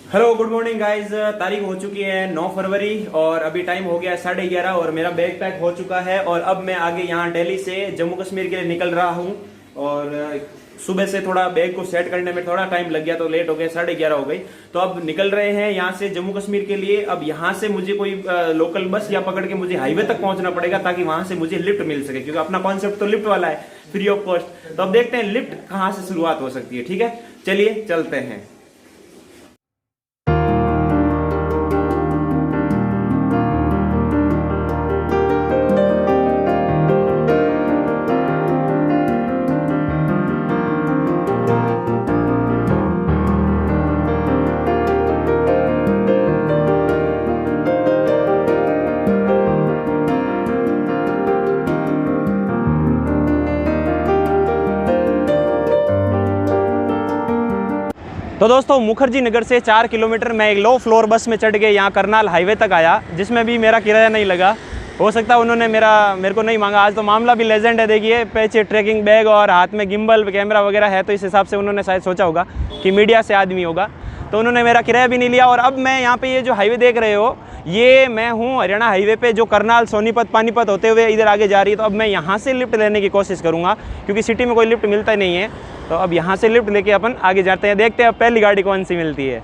Hello good morning guys. तारीख हो चुकी है 9 फरवरी और अभी टाइम हो गया है 11:30 और मेरा बैग पैक हो चुका है और अब मैं आगे यहाँ दिल्ली से जम्मू कश्मीर के लिए निकल रहा हूँ। और सुबह से थोड़ा बैग को सेट करने में थोड़ा टाइम लग गया तो लेट हो गया, 11:30 हो गई। तो अब निकल रहे हैं यहाँ से जम्मू कश्मीर के लिए। अब यहाँ से मुझे कोई लोकल बस या पकड़ के मुझे हाईवे तक पहुंचना पड़ेगा ताकि वहां से मुझे लिफ्ट मिल सके, क्योंकि अपना कॉन्सेप्ट तो लिफ्ट वाला है, फ्री ऑफ कॉस्ट। तो अब देखते हैं लिफ्ट कहाँ से शुरुआत हो सकती है। ठीक है, चलिए चलते हैं। तो दोस्तों मुखर्जी नगर से 4 किलोमीटर मैं एक लो फ्लोर बस में चढ़ के यहाँ करनाल हाईवे तक आया, जिसमें भी मेरा किराया नहीं लगा। हो सकता है उन्होंने मेरे को नहीं मांगा। आज तो मामला भी लेजेंड है, देखिए पीछे ट्रैकिंग बैग और हाथ में गिम्बल कैमरा वगैरह है, तो इस हिसाब से उन्होंने शायद सोचा होगा कि मीडिया से आदमी होगा, तो उन्होंने मेरा किराया भी नहीं लिया। और अब मैं यहाँ पे ये जो हाईवे देख रहे हो, ये मैं हूँ हरियाणा हाईवे पे, जो करनाल सोनीपत पानीपत होते हुए इधर आगे जा रही है। तो अब मैं यहाँ से लिफ्ट लेने की कोशिश करूँगा, क्योंकि सिटी में कोई लिफ्ट मिलता ही नहीं है। तो अब यहाँ से लिफ्ट लेके अपन आगे जाते हैं, देखते हैं अब पहली गाड़ी कौन सी मिलती है।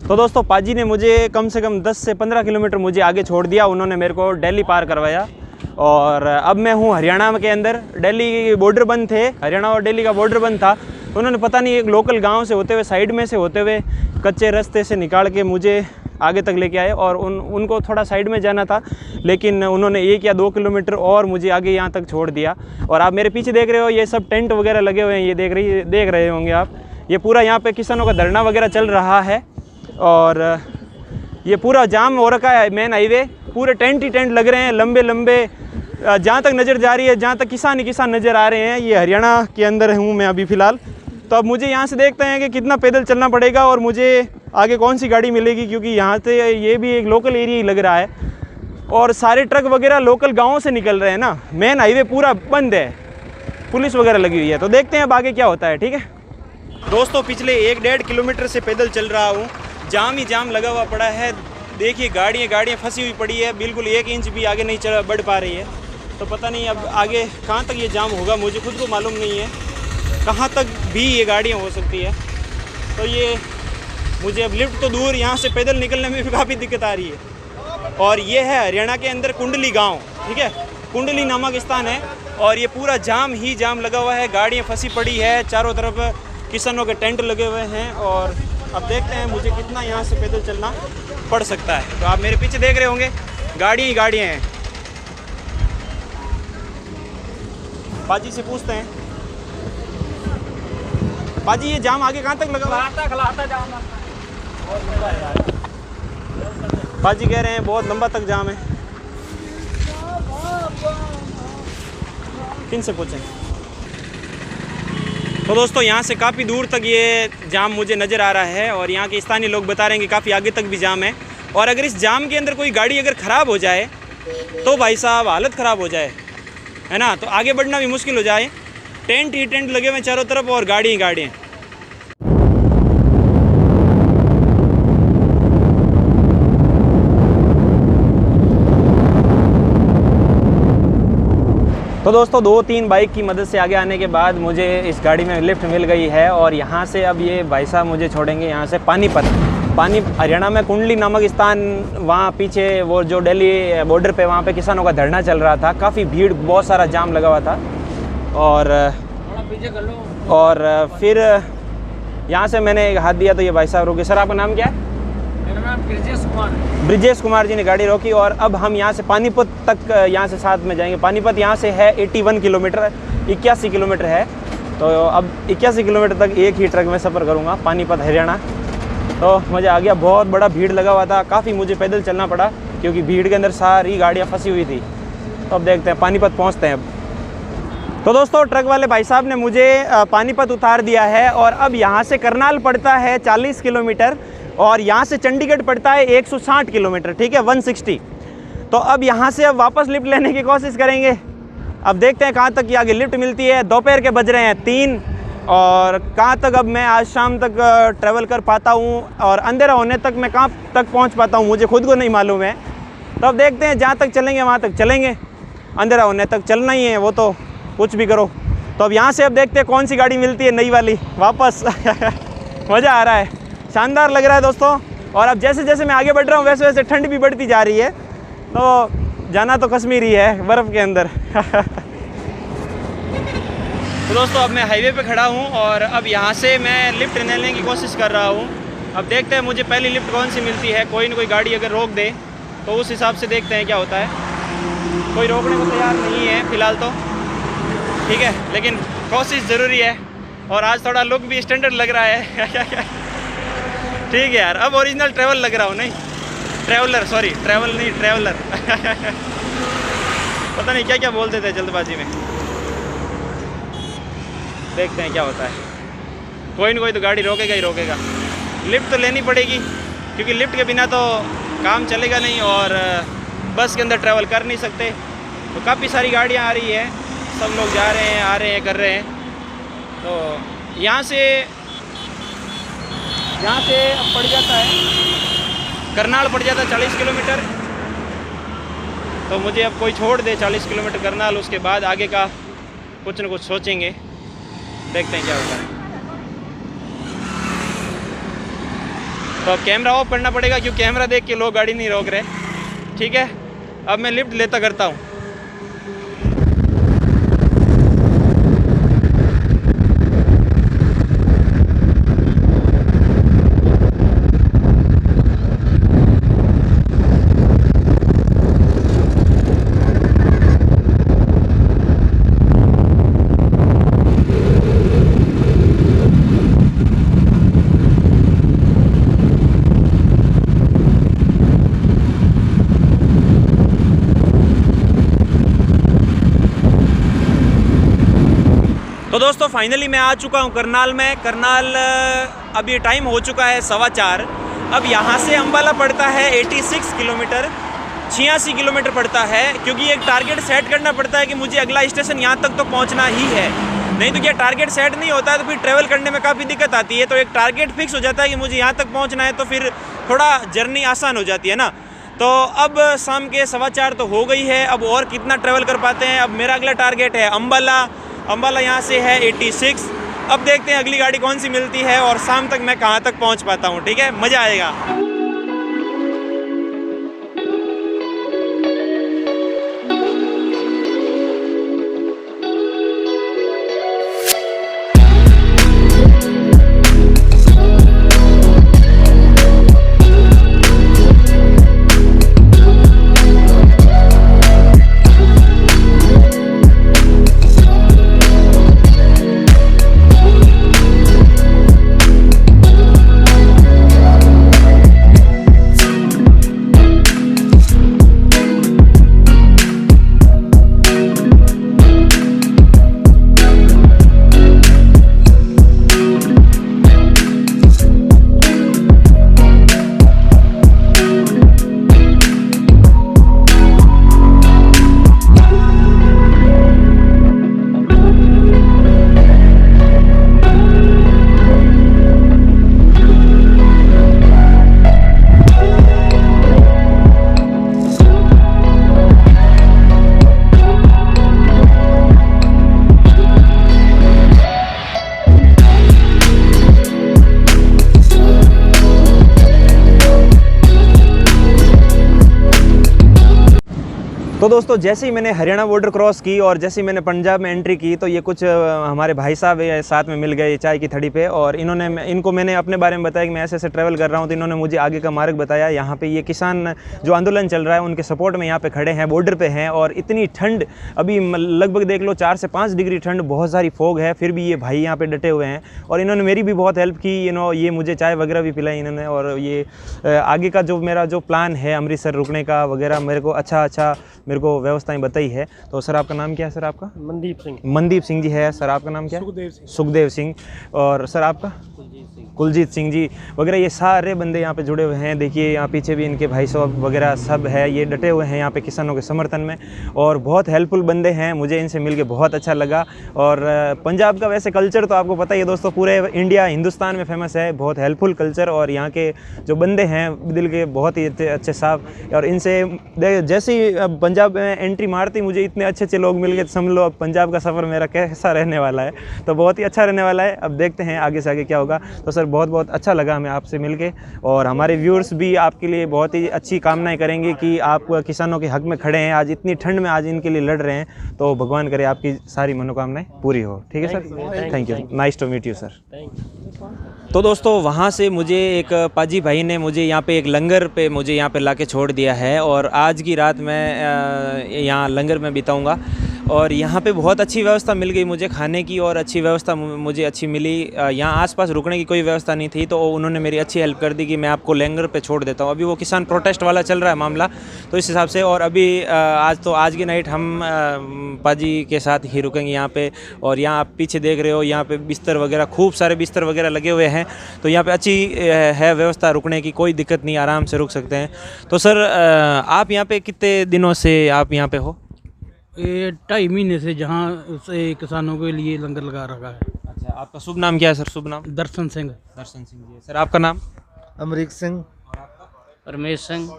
तो दोस्तों पाजी ने मुझे कम से कम 10 से 15 किलोमीटर मुझे आगे छोड़ दिया। उन्होंने मेरे को दिल्ली पार करवाया और अब मैं हूँ हरियाणा के अंदर। दिल्ली बॉर्डर बंद थे, हरियाणा और दिल्ली का बॉर्डर बंद था। तो उन्होंने पता नहीं एक लोकल गांव से होते हुए, साइड में से होते हुए, कच्चे रास्ते से निकाल के मुझे आगे तक लेके आए। और उनको थोड़ा साइड में जाना था, लेकिन उन्होंने 1 या 2 किलोमीटर और मुझे आगे यहाँ तक छोड़ दिया। और आप मेरे पीछे देख रहे हो, ये सब टेंट वगैरह लगे हुए हैं, ये देख रहे होंगे आप। ये पूरा यहाँ पे किसानों का धरना वगैरह चल रहा है और ये पूरा जाम हो रखा है मेन हाईवे। पूरे टेंट ही टेंट लग रहे हैं, लंबे लंबे, जहाँ तक नज़र जा रही है, जहाँ तक किसान ही किसान नज़र आ रहे हैं। ये हरियाणा के अंदर हूँ मैं अभी फ़िलहाल। तो अब मुझे यहाँ से देखते हैं कि कितना पैदल चलना पड़ेगा और मुझे आगे कौन सी गाड़ी मिलेगी, क्योंकि यहाँ से ये भी एक लोकल एरिया ही लग रहा है और सारे ट्रक वगैरह लोकल गाँवों से निकल रहे हैं ना। मेन हाईवे पूरा बंद है, पुलिस वगैरह लगी हुई है। तो देखते हैं अब आगे क्या होता है। ठीक है दोस्तों, पिछले 1-1.5 किलोमीटर से पैदल चल रहा हूँ, जाम ही जाम लगा हुआ पड़ा है। देखिए गाड़ियाँ फंसी हुई पड़ी है, बिल्कुल 1 इंच भी आगे नहीं बढ़ पा रही है। तो पता नहीं अब आगे कहाँ तक ये जाम होगा, मुझे खुद को मालूम नहीं है कहाँ तक भी ये गाड़ियाँ हो सकती है। तो ये मुझे अब लिफ्ट तो दूर, यहाँ से पैदल निकलने में भी काफ़ी दिक्कत आ रही है। और ये है हरियाणा के अंदर कुंडली गाँव, ठीक है, कुंडली नामक स्थान है। और ये पूरा जाम ही जाम लगा हुआ है, गाड़ियाँ फंसी पड़ी है, चारों तरफ किसानों के टेंट लगे हुए हैं। और अब देखते हैं मुझे कितना यहाँ से पैदल चलना पड़ सकता है। तो आप मेरे पीछे देख रहे होंगे, गाड़ियाँ ही गाड़ियाँ हैं। बाजी से पूछते हैं, बाजी ये जाम आगे कहाँ तक लगा हुआ है? बाजी कह रहे हैं बहुत लंबा तक जाम है। किन से पूछें? तो दोस्तों यहाँ से काफ़ी दूर तक ये जाम मुझे नज़र आ रहा है और यहाँ के स्थानीय लोग बता रहे हैं कि काफ़ी आगे तक भी जाम है। और अगर इस जाम के अंदर कोई गाड़ी अगर ख़राब हो जाए तो भाई साहब हालत ख़राब हो जाए, है ना, तो आगे बढ़ना भी मुश्किल हो जाए। टेंट ही टेंट लगे हुए चारों तरफ और गाड़ी ही गाड़ियाँ। तो दोस्तों 2-3 बाइक की मदद से आगे आने के बाद मुझे इस गाड़ी में लिफ्ट मिल गई है और यहाँ से अब ये भाई साहब मुझे छोड़ेंगे यहाँ से पानीपत। हरियाणा में कुंडली नामक स्थान, वहाँ पीछे वो जो दिल्ली बॉर्डर पे वहाँ पे किसानों का धरना चल रहा था, काफ़ी भीड़, बहुत सारा जाम लगा हुआ था। और फिर यहाँ से मैंने एक हाथ दिया तो ये भाई साहब रुके। सर आपका नाम क्या है? मेरा नाम ब्रिजेश कुमार जी ने गाड़ी रोकी और अब हम यहाँ से पानीपत तक यहाँ से साथ में जाएंगे। पानीपत यहाँ से है 81 किलोमीटर, 81 किलोमीटर है। तो अब 81 किलोमीटर तक एक ही ट्रक में सफ़र करूँगा पानीपत हरियाणा। तो मज़ा आ गया। बहुत बड़ा भीड़ लगा हुआ था, काफ़ी मुझे पैदल चलना पड़ा क्योंकि भीड़ के अंदर सारी गाड़ियाँ फंसी हुई थी। तो अब देखते हैं पानीपत पहुँचते हैं अब। तो दोस्तों ट्रक वाले भाई साहब ने मुझे पानीपत उतार दिया है और अब यहाँ से करनाल पड़ता है 40 किलोमीटर और यहाँ से चंडीगढ़ पड़ता है 160 किलोमीटर, ठीक है, 160। तो अब यहाँ से अब वापस लिफ्ट लेने की कोशिश करेंगे। अब देखते हैं कहाँ तक की आगे लिफ्ट मिलती है। दोपहर के बज रहे हैं 3 और कहाँ तक अब मैं आज शाम तक ट्रैवल कर पाता हूँ और अंधेरा होने तक मैं कहाँ तक पहुँच पाता हूँ मुझे खुद को नहीं मालूम है। तो अब देखते हैं, जहाँ तक चलेंगे वहाँ तक चलेंगे, अंधेरा होने तक चलना ही है, वो तो कुछ भी करो। तो अब यहाँ से अब देखते हैं कौन सी गाड़ी मिलती है नई वाली वापस। मज़ा आ रहा है, शानदार लग रहा है दोस्तों। और अब जैसे जैसे मैं आगे बढ़ रहा हूँ वैसे वैसे ठंड भी बढ़ती जा रही है। तो जाना तो कश्मीर ही है, बर्फ़ के अंदर। तो दोस्तों अब मैं हाईवे पे खड़ा हूँ और अब यहाँ से मैं लिफ्ट लेने की कोशिश कर रहा हूँ। अब देखते हैं मुझे पहली लिफ्ट कौन सी मिलती है। कोई ना कोई गाड़ी अगर रोक दे तो उस हिसाब से देखते हैं क्या होता है। कोई रोकने को तैयार नहीं है फ़िलहाल तो, ठीक है, लेकिन कोशिश ज़रूरी है। और आज थोड़ा लुक भी स्टैंडर्ड लग रहा है। ठीक है यार, अब ओरिजिनल ट्रैवल लग रहा हूँ, नहीं ट्रैवलर, सॉरी ट्रैवल नहीं ट्रैवलर। पता नहीं क्या क्या बोलते थे जल्दबाजी में। देखते हैं क्या होता है। कोई ना कोई तो गाड़ी रोकेगा ही रोकेगा। लिफ्ट तो लेनी पड़ेगी क्योंकि लिफ्ट के बिना तो काम चलेगा नहीं और बस के अंदर ट्रैवल कर नहीं सकते। तो काफ़ी सारी गाड़ियाँ आ रही है, सब लोग जा रहे हैं, आ रहे हैं, कर रहे हैं। तो यहाँ से अब पड़ जाता है करनाल, पड़ जाता है 40 किलोमीटर। तो मुझे अब कोई छोड़ दे 40 किलोमीटर करनाल, उसके बाद आगे का कुछ न कुछ सोचेंगे, देखते हैं क्या होता है। तो अब कैमरा ऑफ करना पड़ेगा क्योंकि कैमरा देख के लोग गाड़ी नहीं रोक रहे। ठीक है, अब मैं लिफ्ट लेता करता हूँ। तो दोस्तों फाइनली मैं आ चुका हूँ करनाल में। करनाल अब ये टाइम हो चुका है 4:15। अब यहाँ से अम्बाला पड़ता है 86 किलोमीटर, 86 किलोमीटर पड़ता है क्योंकि एक टारगेट सेट करना पड़ता है कि मुझे अगला स्टेशन यहाँ तक तो पहुँचना ही है। नहीं तो क्या टारगेट सेट नहीं होता है तो फिर ट्रैवल करने में काफ़ी दिक्कत आती है। तो एक टारगेट फिक्स हो जाता है कि मुझे यहाँ तक पहुँचना है तो फिर थोड़ा जर्नी आसान हो जाती है ना। तो अब शाम के 4:15 तो हो गई है, अब और कितना ट्रैवल कर पाते हैं। अब मेरा अगला टारगेट है अम्बाला। अम्बाला यहाँ से है 86। अब देखते हैं अगली गाड़ी कौन सी मिलती है और शाम तक मैं कहाँ तक पहुँच पाता हूँ। ठीक है, मज़ा आएगा। तो दोस्तों जैसे ही मैंने हरियाणा बॉर्डर क्रॉस की और जैसे ही मैंने पंजाब में एंट्री की तो ये कुछ हमारे भाई साहब साथ में मिल गए चाय की थड़ी पे, और इनको मैंने अपने बारे में बताया कि मैं ऐसे ऐसे ट्रैवल कर रहा हूँ। तो इन्होंने मुझे आगे का मार्ग बताया। यहाँ पे ये किसान जो आंदोलन चल रहा है उनके सपोर्ट में यहाँ पे खड़े हैं, बॉर्डर पे हैं। और इतनी ठंड अभी लगभग देख लो 4 से 5 डिग्री ठंड, बहुत सारी फॉग है, फिर भी ये भाई यहाँ पे डटे हुए हैं। और इन्होंने मेरी भी बहुत हेल्प की, ये मुझे चाय वगैरह भी पिलाई इन्होंने। और ये आगे का जो मेरा जो प्लान है अमृतसर रुकने का वगैरह, मेरे को अच्छा मेरे को व्यवस्थाएं बताई है। तो सर आपका नाम क्या है? सर आपका मनदीप सिंह जी है। सर आपका नाम क्या है? सुखदेव सिंह। और सर आपका? कुलजीत सिंह जी वगैरह। ये सारे बंदे यहाँ पे जुड़े हुए हैं। देखिए यहाँ पीछे भी इनके भाई साहब वगैरह सब है, ये डटे हुए हैं यहाँ पे किसानों के समर्थन में, और बहुत हेल्पफुल बंदे हैं। मुझे इनसे मिलके बहुत अच्छा लगा। और पंजाब का वैसे कल्चर तो आपको पता ही है दोस्तों, पूरे इंडिया हिंदुस्तान में फेमस है, बहुत हेल्पफुल कल्चर। और यहाँ के जो बंदे हैं दिल के बहुत ही अच्छे साफ। और इनसे जैसे ही पंजाब में एंट्री मारती मुझे इतने अच्छे लोग मिल गए, समझ लो अब पंजाब का सफ़र मेरा कैसा रहने वाला है। तो बहुत ही अच्छा रहने वाला है। अब देखते हैं आगे से आगे क्या होगा। तो सर बहुत अच्छा लगा हमें आपसे मिलके, और हमारे व्यूअर्स भी आपके लिए बहुत ही अच्छी कामनाएं करेंगे कि आप किसानों के हक में खड़े हैं। आज इतनी ठंड में आज इनके लिए लड़ रहे हैं, तो भगवान करे आपकी सारी मनोकामनाएं पूरी हो। ठीक है sir, thank you, nice to meet you sir. तो दोस्तों वहाँ से मुझे एक पाजी भाई ने मुझे यहाँ पे एक लंगर पे मुझे यहाँ पे लाके छोड़ दिया है, और आज की रात मैं यहाँ लंगर में बिताऊँगा। और यहाँ पे बहुत अच्छी व्यवस्था मिल गई मुझे खाने की, और अच्छी व्यवस्था मुझे अच्छी मिली। यहाँ आसपास रुकने की कोई व्यवस्था नहीं थी, तो उन्होंने मेरी अच्छी हेल्प कर दी कि मैं आपको लंगर पे छोड़ देता हूँ। अभी वो किसान प्रोटेस्ट वाला चल रहा है मामला, तो इस हिसाब से। और अभी आज की नाइट हम पाजी के साथ ही रुकेंगे यहाँ पे। और यहाँ आप पीछे देख रहे हो, यहाँ पे बिस्तर वगैरह, खूब सारे बिस्तर वगैरह लगे हुए हैं। तो यहाँ पे अच्छी है व्यवस्था रुकने की, कोई दिक्कत नहीं, आराम से रुक सकते हैं। तो सर आप यहाँ पे कितने दिनों से आप यहाँ पे हो? ये 2.5 महीने से जहाँ से किसानों के लिए लंगर लगा रखा है। अच्छा, आपका शुभ नाम क्या है सर? शुभ नाम? दर्शन सिंह जी। सर आपका नाम? अमरीक सिंह। रमेश सिंह।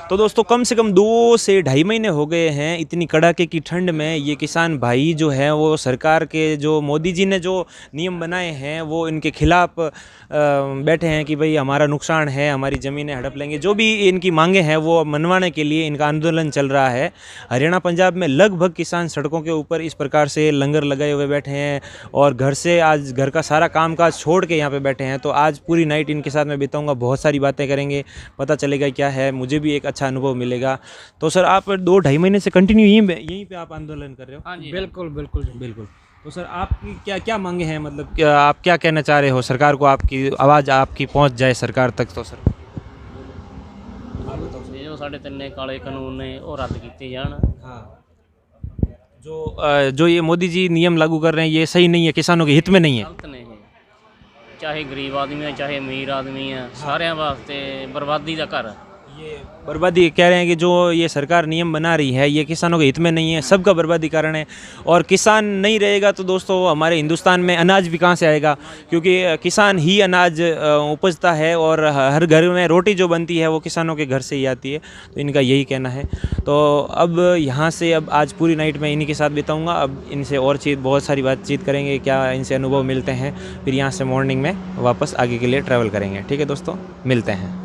तो दोस्तों कम से कम 2 से 2.5 महीने हो गए हैं इतनी कड़ाके की ठंड में। ये किसान भाई जो हैं वो सरकार के जो मोदी जी ने जो नियम बनाए हैं वो इनके खिलाफ बैठे हैं कि भाई हमारा नुकसान है, हमारी ज़मीनें हड़प लेंगे। जो भी इनकी मांगे हैं वो मनवाने के लिए इनका आंदोलन चल रहा है। हरियाणा पंजाब में लगभग किसान सड़कों के ऊपर इस प्रकार से लंगर लगाए हुए बैठे हैं, और आज घर का सारा कामकाज छोड़ के यहाँ पे बैठे हैं। तो आज पूरी नाइट इनके साथ मैं बिताऊँगा, बहुत सारी बातें करेंगे, पता चलेगा क्या है, मुझे भी एक अच्छा अनुभव मिलेगा। तो सर आप 2-2.5 महीने से कंटिन्यू यहीं पे आप आंदोलन कर रहे हो? हाँ जी, बिल्कुल। तो सर आपकी क्या मांगे हैं, मतलब आप क्या कहना चाह रहे हो सरकार को, आपकी आवाज़ आपकी पहुंच जाए सरकार तक? तो सर जो साढ़े 3 काले कानून ने वो रद्द किए जान। हाँ, जो ये मोदी जी नियम लागू कर रहे हैं ये सही नहीं है, किसानों के हित में नहीं है। गलत नहीं है, चाहे गरीब आदमी है चाहे अमीर आदमी है, सारे वास्ते बर्बादी का घर। ये बर्बादी कह रहे हैं कि जो ये सरकार नियम बना रही है ये किसानों के हित में नहीं है, सबका बर्बादी कारण है। और किसान नहीं रहेगा तो दोस्तों हमारे हिंदुस्तान में अनाज भी कहाँ से आएगा, क्योंकि किसान ही अनाज उपजता है, और हर घर में रोटी जो बनती है वो किसानों के घर से ही आती है। तो इनका यही कहना है। तो अब यहाँ से अब आज पूरी नाइट में इन्हीं के साथ बिताऊँगा। अब इनसे और बहुत सारी बातचीत करेंगे, क्या इनसे अनुभव मिलते हैं, फिर यहाँ से मॉर्निंग में वापस आगे के लिए ट्रैवल करेंगे। ठीक है दोस्तों, मिलते हैं।